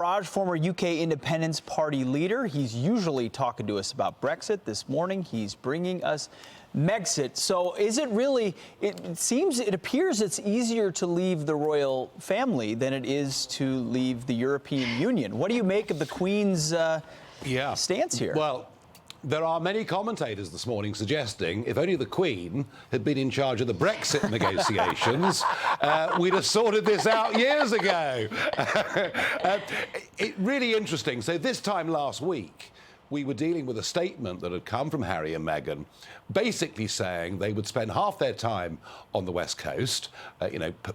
Farage, former UK Independence Party leader. He's usually talking to us about Brexit. This morning, he's bringing us Megxit. So is it really, it appears it's easier to leave the royal family than it is to leave the European Union. What do you make of the Queen's stance here? Well, there are many commentators this morning suggesting if only the Queen had been in charge of the Brexit negotiations, we'd have sorted this out years ago. It's really interesting. So this time last week, we were dealing with a statement that had come from Harry and Meghan, basically saying they would spend half their time on the West Coast,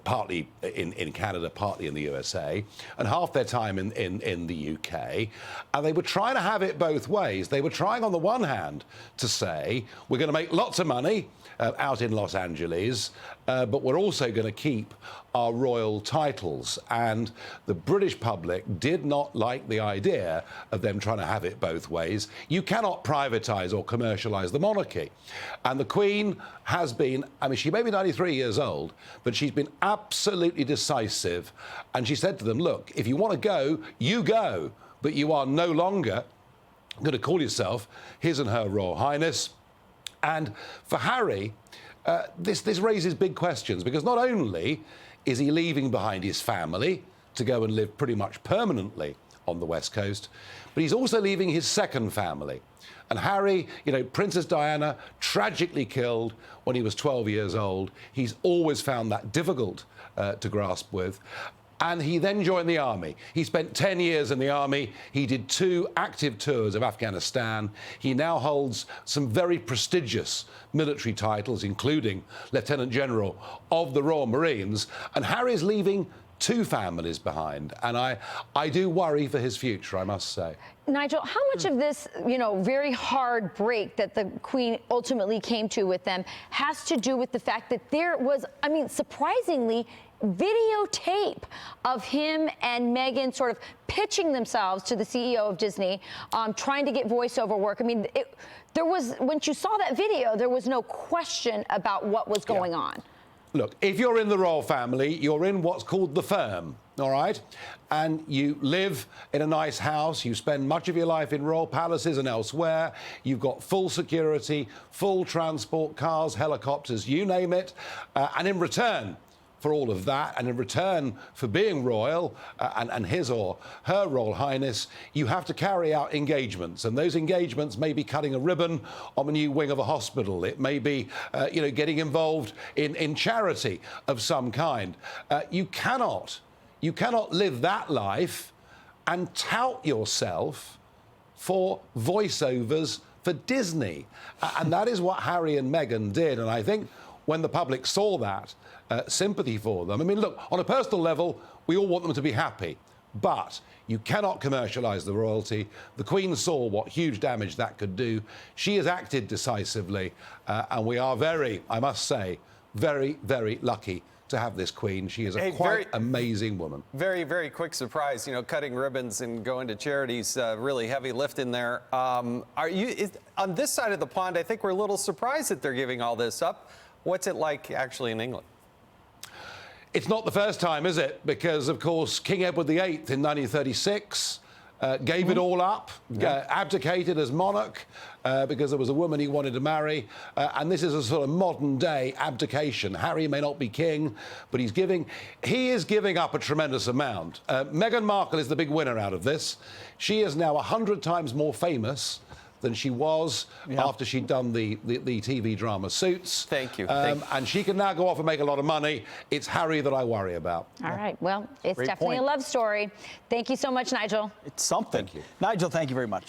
partly in Canada, partly in the USA, and half their time in the UK. And they were trying to have it both ways. They were trying, on the one hand, to say, we're going to make lots of money out in Los Angeles, but we're also going to keep our royal titles. And the British public did not like the idea of them trying to have it both ways. You cannot privatise or commercialise the monarchy. And the Queen has been, I mean, she may be 93 years old, but she's been absolutely decisive. And she said to them, look, if you want to go, you go, but you are no longer going to call yourself His and Her Royal Highness. And for Harry, this raises big questions, because not only is he leaving behind his family to go and live pretty much permanently on the West Coast, but he's also leaving his second family. And Harry, Princess Diana, tragically killed when he was 12 years old. He's always found that difficult to grasp with. And he then joined the army. He spent 10 years in the army. He did 2 active tours of Afghanistan. He now holds some very prestigious military titles, including Lieutenant General of the Royal Marines. And Harry's leaving 2 families behind. And I do worry for his future, I must say. Nigel, how much of this, very hard break that the Queen ultimately came to with them has to do with the fact that there was, surprisingly, videotape of him and Meghan sort of pitching themselves to the CEO of Disney, trying to get voiceover work? There was, when you saw that video, there was no question about what was going on. Look, if you're in the royal family, you're in what's called the firm, all right? And you live in a nice house, you spend much of your life in royal palaces and elsewhere, you've got full security, full transport, cars, helicopters, you name it, and in return for all of that, and in return for being royal and His or Her Royal Highness, you have to carry out engagements. And those engagements may be cutting a ribbon on a new wing of a hospital. It may be, getting involved in charity of some kind. You cannot live that life and tout yourself for voiceovers for Disney. And that is what Harry and Meghan did. And I think when the public saw that, sympathy for them. Look, on a personal level, we all want them to be happy, but you cannot commercialise the royalty. The Queen saw what huge damage that could do. She has acted decisively, and we are very, I must say, very, very lucky to have this Queen. She is a quite amazing woman. Very, very quick surprise, cutting ribbons and going to charities, really heavy lift in there. On this side of the pond, I think we're a little surprised that they're giving all this up. What's it like actually in England? It's not the first time, is it? Because, of course, King Edward VIII in 1936 gave it all up, abdicated as monarch because there was a woman he wanted to marry. And this is a sort of modern-day abdication. Harry may not be king, but he is giving up a tremendous amount. Meghan Markle is the big winner out of this. She is now 100 times more famous than she was after she'd done the TV drama Suits. Thank you. And she can now go off and make a lot of money. It's Harry that I worry about. All right. Well, it's Great definitely point. a love story. Thank you so much, Nigel. It's something. Thank you. Nigel, thank you very much.